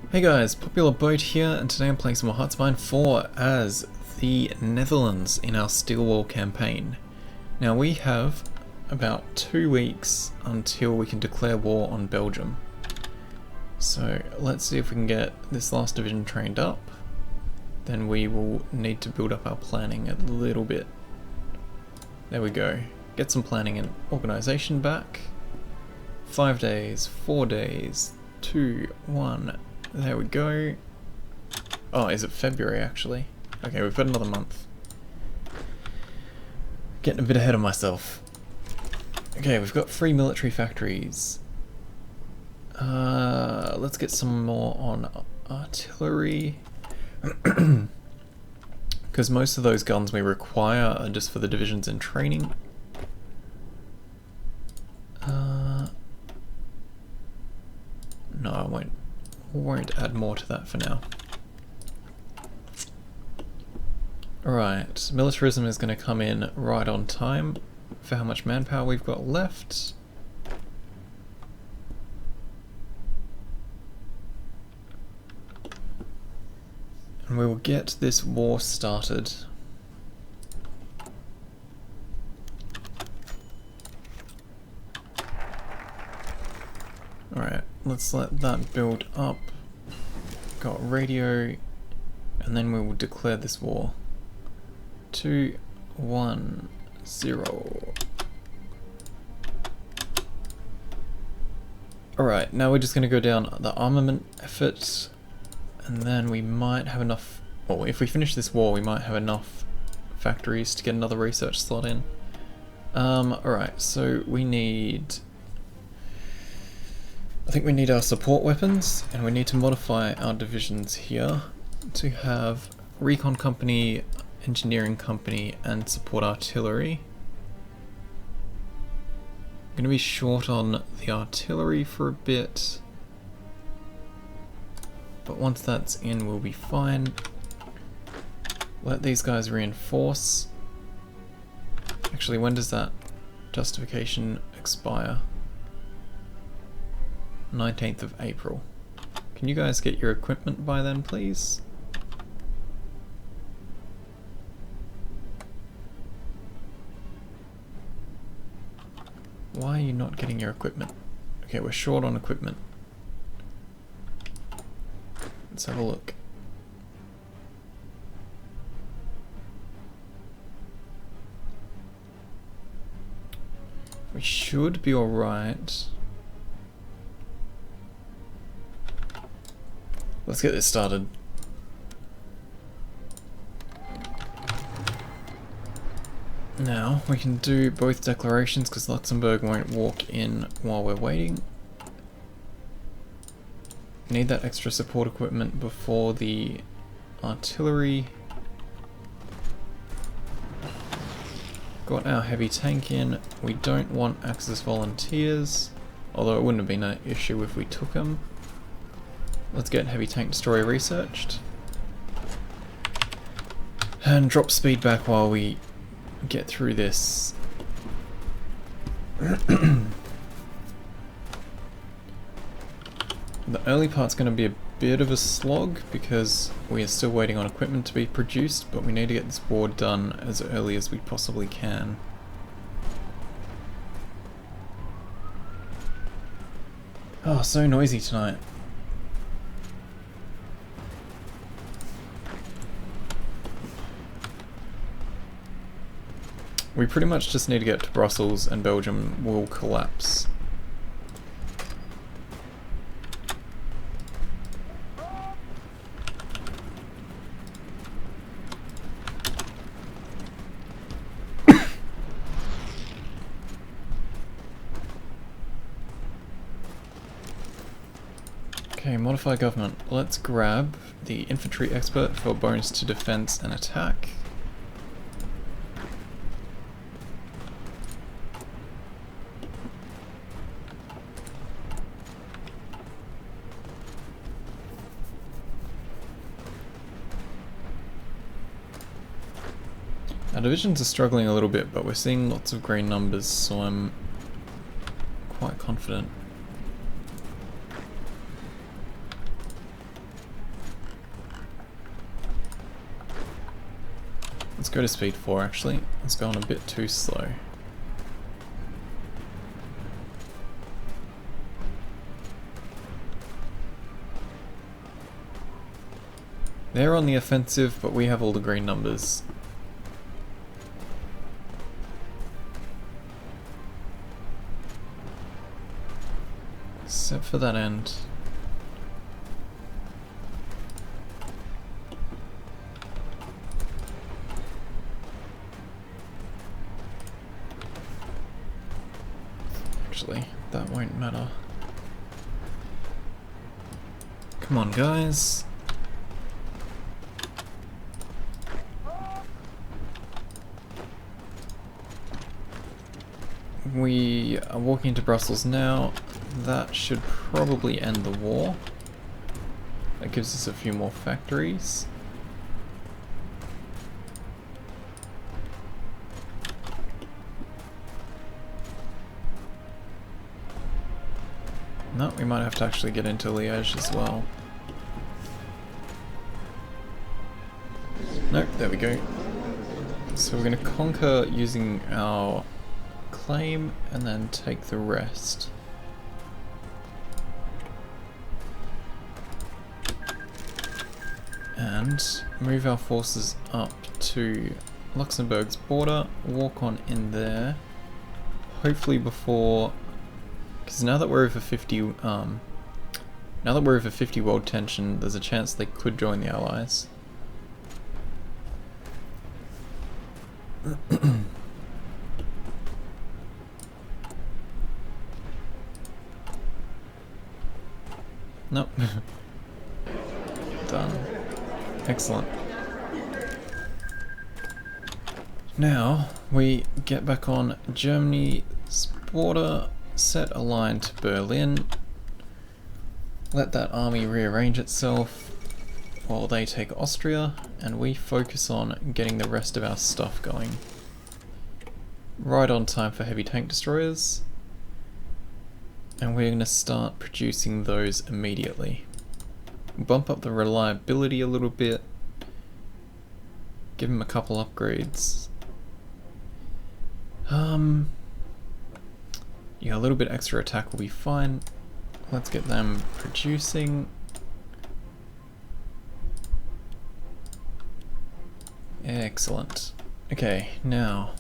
Hey guys, Popular Boat here, and today I'm playing some more Hearts of Iron 4 as the Netherlands in our Steel Wall campaign. Now we have about 2 weeks until we can declare war on Belgium. So let's see if we can get this last division trained up. Then we will need to build up our planning a little bit. There we go. Get some planning and organisation back. 5 days, 4 days, 2, 1... There we go. Oh, is it February actually? Okay, we've got another month. Getting a bit ahead of myself. Okay, we've got 3 military factories. Let's get some more on artillery. Because most of those guns we require are just for the divisions in training. No, I won't add more to that for now. Alright, militarism is going to come in right on time for how much manpower we've got left. And we will get this war started. Alright, let's let that build up. Got radio, and then we will declare this war. 2, 1, 0. Alright, now we're just going to go down the armament effort, and then we might have enough, well, if we finish this war we might have enough factories to get another research slot in. Alright, so we need... I think we need our support weapons, and we need to modify our divisions here to have recon company, engineering company, and support artillery. I'm going to be short on the artillery for a bit, but once that's in we'll be fine. Let these guys reinforce. Actually, when does that justification expire? 19th of April. Can you guys get your equipment by then, please? Why are you not getting your equipment? Okay, we're short on equipment. Let's have a look. We should be alright. Let's get this started. Now, we can do both declarations because Luxembourg won't walk in while we're waiting. Need that extra support equipment before the artillery. Got our heavy tank in. We don't want Axis volunteers, although it wouldn't have been an issue if we took them. Let's get heavy tank destroyer researched. And drop speed back while we get through this. The early part's going to be a bit of a slog because we are still waiting on equipment to be produced, but we need to get this war done as early as we possibly can. Oh, so noisy tonight. We pretty much just need to get to Brussels and Belgium will collapse. Okay, modify government. Let's grab the infantry expert for bonus to defense and attack. Our divisions are struggling a little bit, but we're seeing lots of green numbers, so I'm quite confident. Let's go to speed 4 actually. It's gone a bit too slow. They're on the offensive, but we have all the green numbers. Except for that end. Actually, that won't matter. Come on, guys. We are walking into Brussels now. That should probably end the war. That gives us a few more factories. No, we might have to actually get into Liège as well. Nope, there we go. So we're going to conquer using our claim and then take the rest. And move our forces up to Luxembourg's border, walk on in there, hopefully before, because now that we're over 50 world tension, there's a chance they could join the Allies. Nope. Done. Excellent. Now we get back on Germany's border, set a line to Berlin, let that army rearrange itself while they take Austria, and we focus on getting the rest of our stuff going. Right on time for heavy tank destroyers, and we're going to start producing those immediately. Bump up the reliability a little bit, give them a couple upgrades. Yeah, a little bit extra attack will be fine. Let's get them producing. Excellent. Okay, now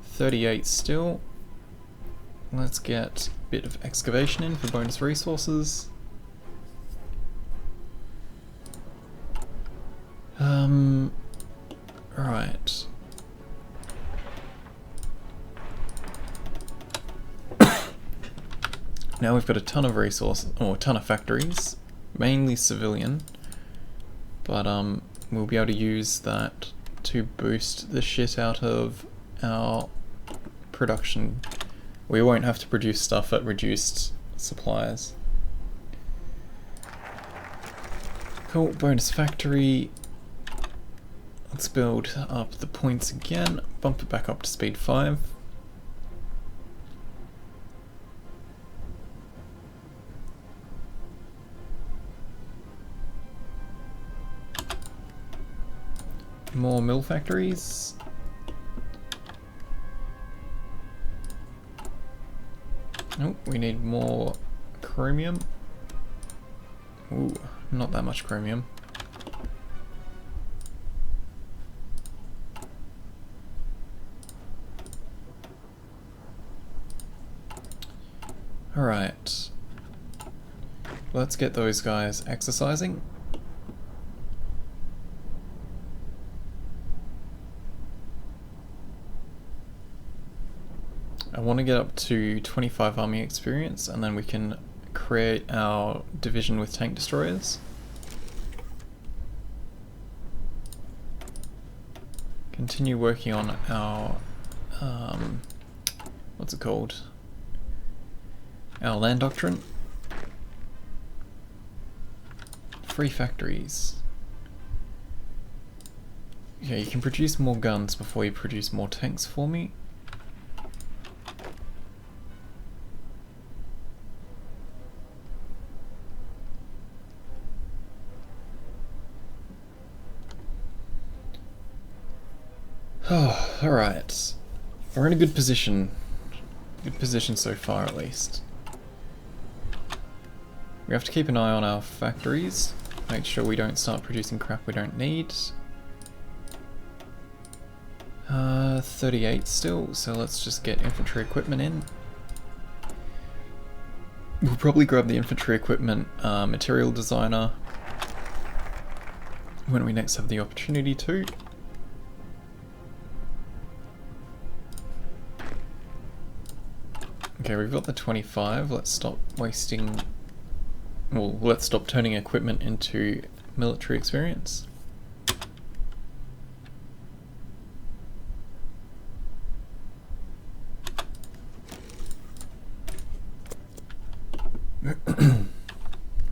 38 still. Let's get a bit of excavation in for bonus resources. Right. Now we've got a ton of resources, or a ton of factories, mainly civilian, but we'll be able to use that to boost the shit out of our production. We won't have to produce stuff at reduced supplies. Cool, bonus factory. Let's build up the points again, bump it back up to speed 5. More mill factories. Oh, we need more chromium. Ooh, not that much chromium. Alright. Let's get those guys exercising. I want to get up to 25 army experience, and then we can create our division with tank destroyers. Continue working on our, what's it called? Our land doctrine. Free factories. Yeah, you can produce more guns before you produce more tanks for me. Oh, alright. We're in a good position. Good position so far, at least. We have to keep an eye on our factories. Make sure we don't start producing crap we don't need. 38 still, so let's just get infantry equipment in. We'll probably grab the infantry equipment material designer when we next have the opportunity to. Okay, we've got the 25. Let's stop wasting... Well, let's stop turning equipment into military experience.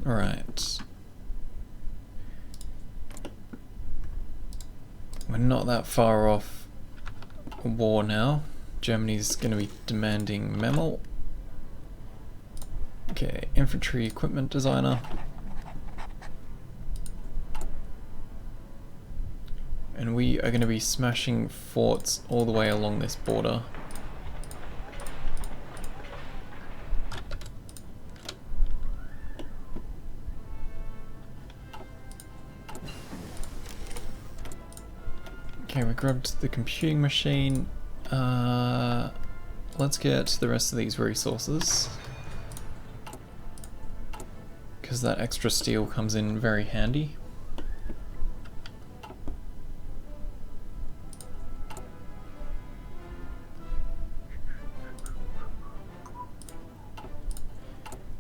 Alright. We're not that far off a war now. Germany's going to be demanding Memel. Okay, infantry equipment designer. And we are going to be smashing forts all the way along this border. Okay, we grabbed the computing machine. Let's get the rest of these resources, because that extra steel comes in very handy.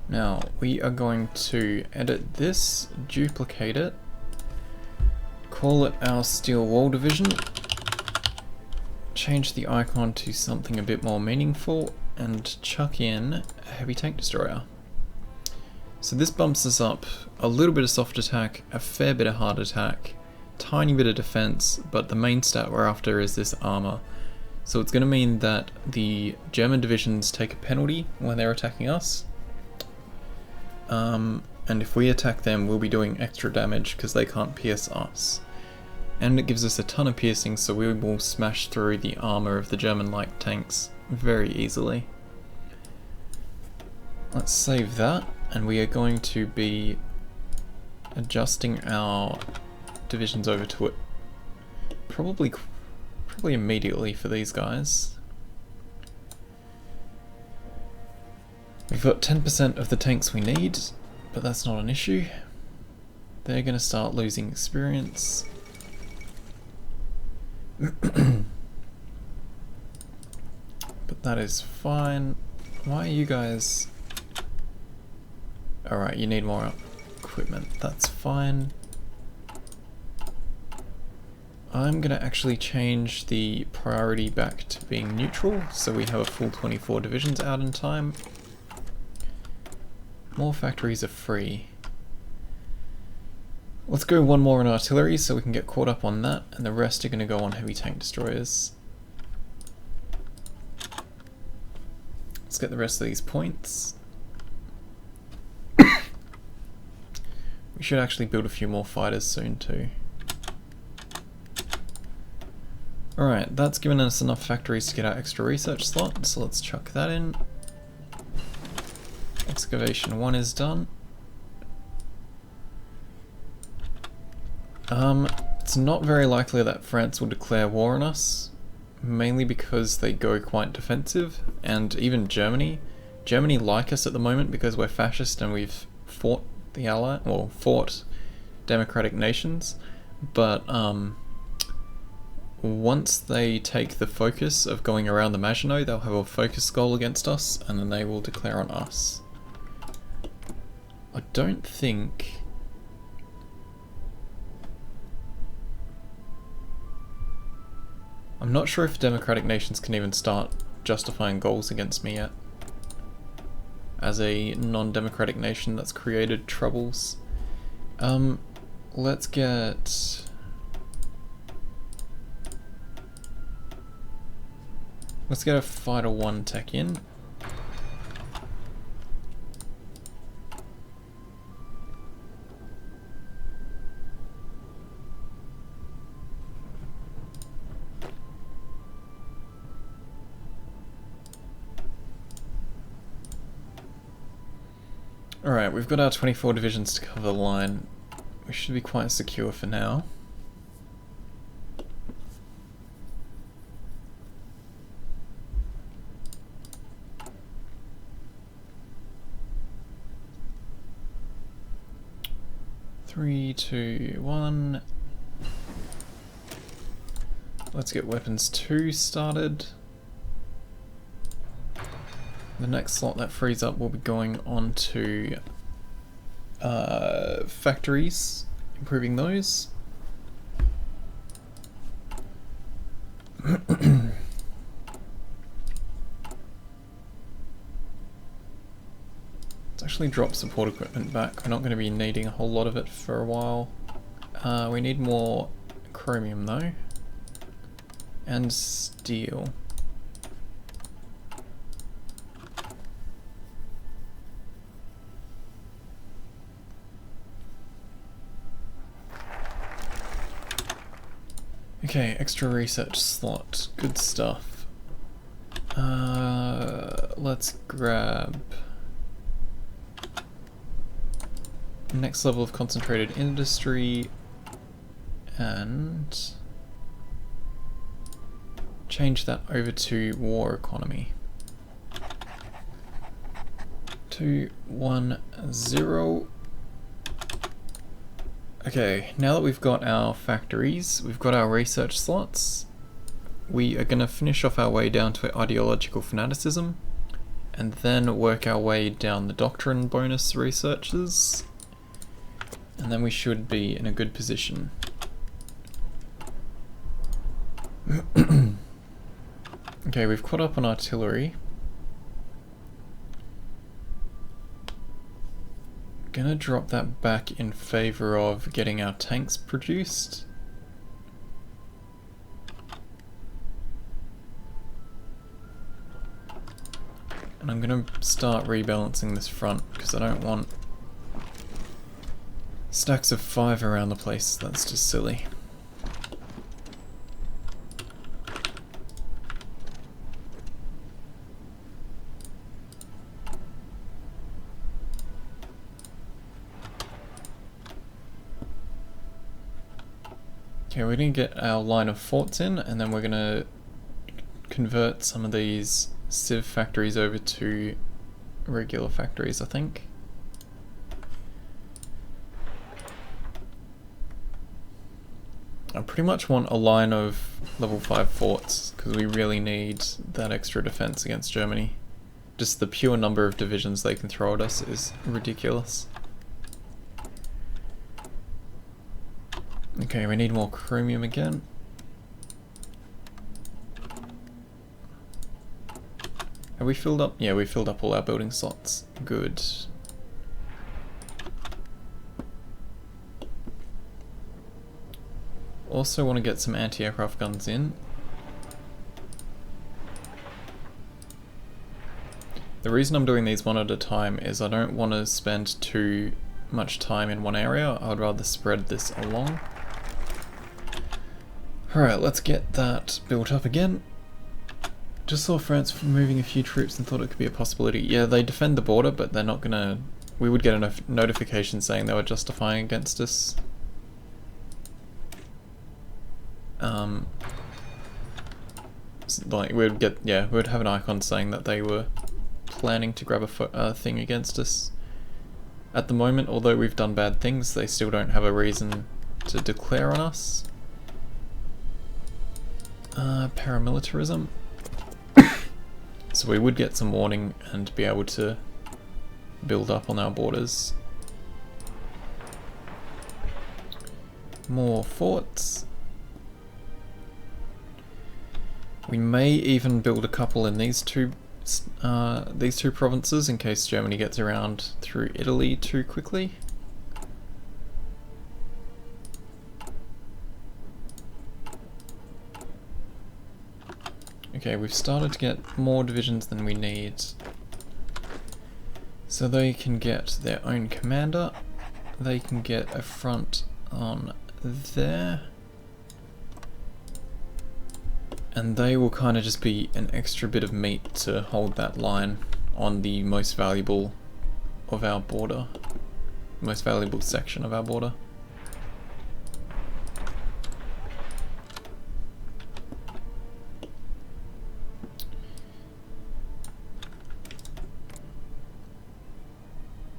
Now, we are going to edit this, duplicate it, call it our steel wall division, change the icon to something a bit more meaningful, and chuck in a heavy tank destroyer. So this bumps us up a little bit of soft attack, a fair bit of hard attack, tiny bit of defense, but the main stat we're after is this armor. So it's going to mean that the German divisions take a penalty when they're attacking us. And if we attack them, we'll be doing extra damage because they can't pierce us. And it gives us a ton of piercing, so we will smash through the armor of the German light tanks very easily. Let's save that, and we are going to be adjusting our divisions over to it probably immediately for these guys. We've got 10% of the tanks we need, but that's not an issue. They're going to start losing experience. But that is fine. Why are you guys... Alright, you need more equipment. That's fine. I'm going to actually change the priority back to being neutral, so we have a full 24 divisions out in time. More factories are free. Let's go one more in artillery so we can get caught up on that, and the rest are going to go on heavy tank destroyers. Let's get the rest of these points. We should actually build a few more fighters soon too. Alright, that's given us enough factories to get our extra research slot, so let's chuck that in. Excavation 1 is done. It's not very likely that France will declare war on us, mainly because they go quite defensive, and even Germany. Germany like us at the moment because we're fascist and we've fought the fought democratic nations, but once they take the focus of going around the Maginot, they'll have a focus goal against us, and then they will declare on us. I don't think... I'm not sure if democratic nations can even start justifying goals against me yet. As a non-democratic nation that's created troubles. Let's get... Let's get a Fighter 1 tech in. Alright, we've got our 24 divisions to cover the line. We should be quite secure for now. Three, two, one. Let's get weapons 2 started. The next slot that frees up will be going on to factories, improving those. Let's actually drop support equipment back. We're not going to be needing a whole lot of it for a while. We need more chromium though, and steel. Okay, extra research slot, good stuff. Let's grab next level of concentrated industry and change that over to war economy. 210. Okay, now that we've got our factories, we've got our research slots, we are going to finish off our way down to ideological fanaticism, and then work our way down the doctrine bonus researches, and then we should be in a good position. Okay, we've caught up on artillery. Gonna drop that back in favor of getting our tanks produced. And I'm gonna start rebalancing this front because I don't want stacks of 5 around the place. That's just silly. Okay, we're going to get our line of forts in, and then we're going to convert some of these civ factories over to regular factories, I think. I pretty much want a line of level 5 forts, because we really need that extra defense against Germany. Just the pure number of divisions they can throw at us is ridiculous. Okay, we need more chromium again. Have we filled up? Yeah, we filled up all our building slots. Good. Also want to get some anti-aircraft guns in. The reason I'm doing these one at a time is I don't want to spend too much time in one area. I would rather spread this along. Alright, let's get that built up again. Just saw France moving a few troops and thought it could be a possibility. Yeah, they defend the border, but they're not gonna... We would get a notification saying they were justifying against us. Like, we'd get... Yeah, we'd have an icon saying that they were planning to grab a thing against us. At the moment, although we've done bad things, they still don't have a reason to declare on us. Paramilitarism. So we would get some warning and be able to build up on our borders. More forts. We may even build a couple in these two provinces in case Germany gets around through Italy too quickly. Okay, we've started to get more divisions than we need. So they can get their own commander. They can get a front on there. And they will kind of just be an extra bit of meat to hold that line on the most valuable of our border, most valuable section of our border.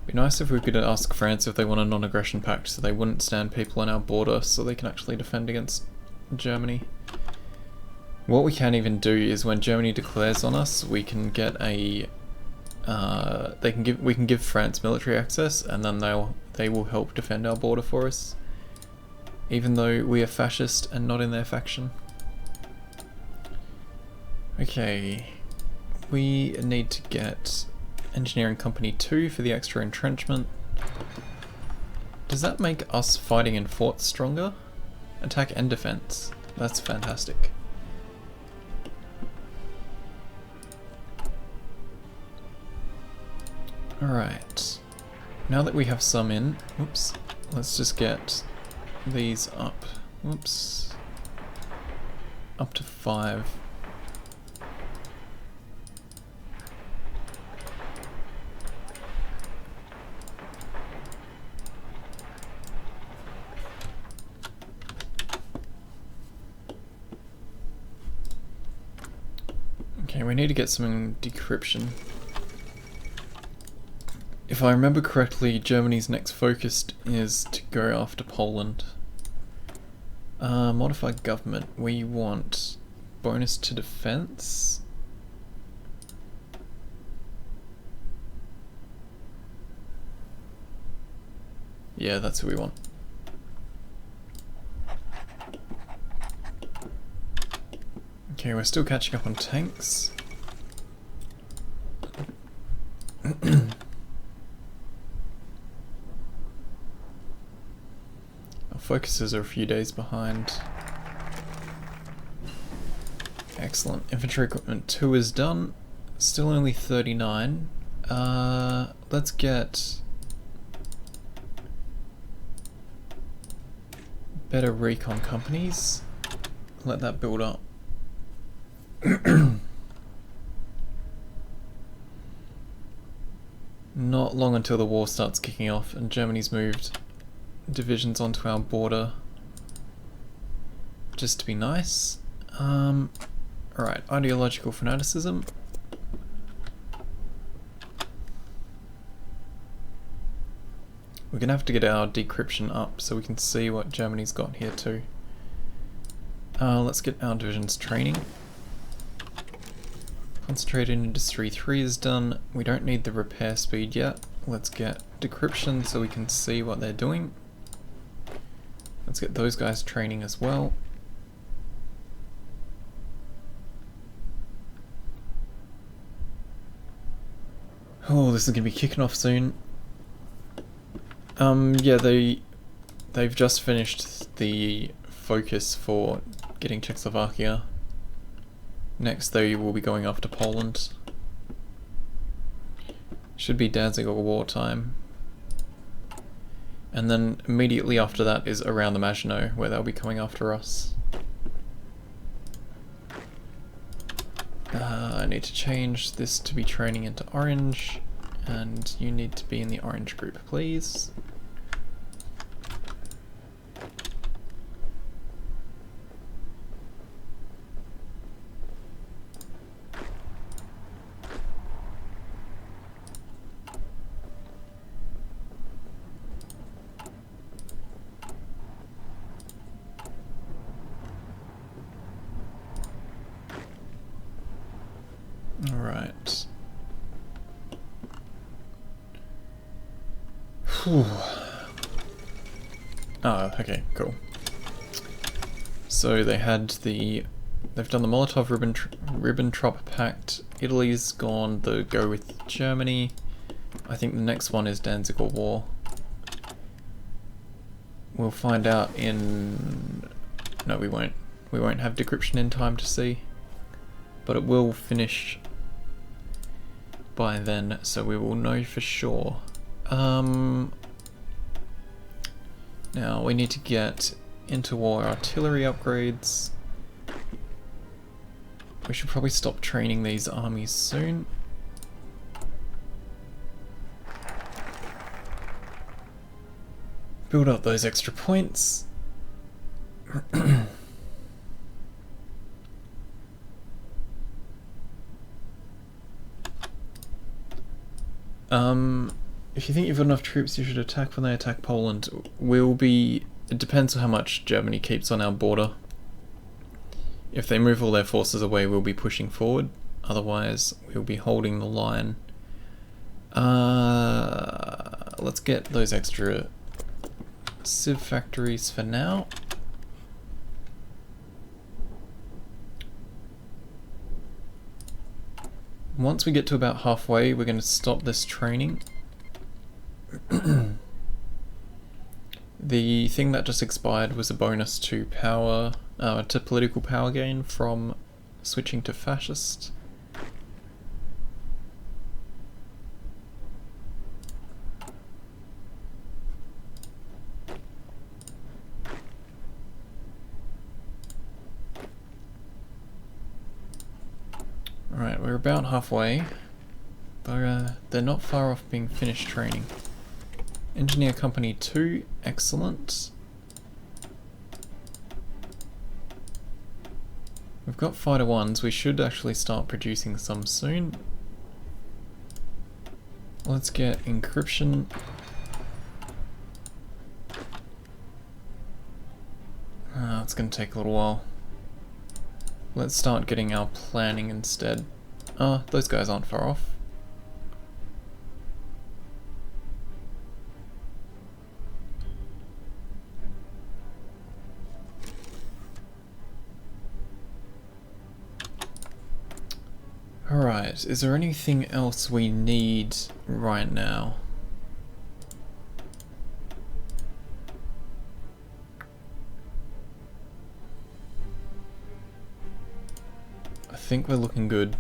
Be nice if we could ask France if they want a non-aggression pact so they wouldn't stand people on our border so they can actually defend against Germany. What we can even do is when Germany declares on us, we can get a we can give France military access, and then they will help defend our border for us, even though we are fascist and not in their faction. Okay, we need to get Engineering Company 2 for the extra entrenchment. Does that make us fighting in forts stronger? Attack and defense. That's fantastic. Alright. Now that we have some in, whoops, let's just get these up. Whoops. Up to 5. Okay, we need to get some decryption. If I remember correctly, Germany's next focus is to go after Poland. Modify government. We want bonus to defense. Yeah, that's what we want. Okay, we're still catching up on tanks. Our focuses are a few days behind. Excellent. Infantry equipment 2 is done. Still only 39. Let's get better recon companies. Let that build up. Not long until the war starts kicking off and Germany's moved divisions onto our border just to be nice. Alright, ideological fanaticism. We're gonna have to get our decryption up so we can see what Germany's got here too. Let's get our divisions training. Concentrated Industry 3 is done. We don't need the repair speed yet. Let's get decryption so we can see what they're doing. Let's get those guys training as well. Oh, this is gonna be kicking off soon. Yeah, they've just finished the focus for getting Czechoslovakia. Next they will be going after Poland. Should be Danzig or wartime. And then immediately after that is around the Maginot, where they'll be coming after us. I need to change this to be training into orange, and you need to be in the orange group, please. Alright. Oh, okay, cool. So they've done the Molotov-Ribbentrop Pact. Italy's gone the go with Germany. I think the next one is Danzig or war. We'll find out in... No, we won't. We won't have decryption in time to see. But it will finish by then, so we will know for sure. Now we need to get interwar artillery upgrades. We should probably stop training these armies soon. build up those extra points. If you think you've got enough troops, you should attack when they attack Poland. It depends on how much Germany keeps on our border. If they move all their forces away, we'll be pushing forward. Otherwise, we'll be holding the line. Let's get those extra civ factories for now. Once we get to about halfway, we're going to stop this training. The thing that just expired was a bonus to power, to political power gain from switching to fascist. Alright, we're about halfway, but they're not far off being finished training. Engineer Company 2, excellent. We've got Fighter 1s, we should actually start producing some soon. Let's get encryption. It's going to take a little while. Let's start getting our planning instead. Those guys aren't far off. Alright, is there anything else we need right now? I think we're looking good.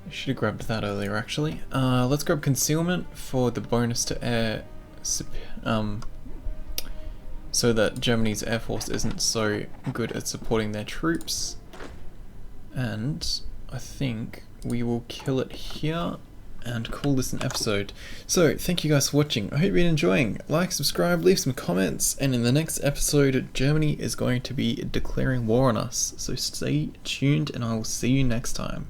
I should have grabbed that earlier actually. Let's grab concealment for the bonus to air, so that Germany's air force isn't so good at supporting their troops. And I think we will kill it here and call this an episode. So thank you guys for watching. I hope you've been enjoying. Like, subscribe, leave some comments, and in the next episode Germany is going to be declaring war on us. So stay tuned and I will see you next time.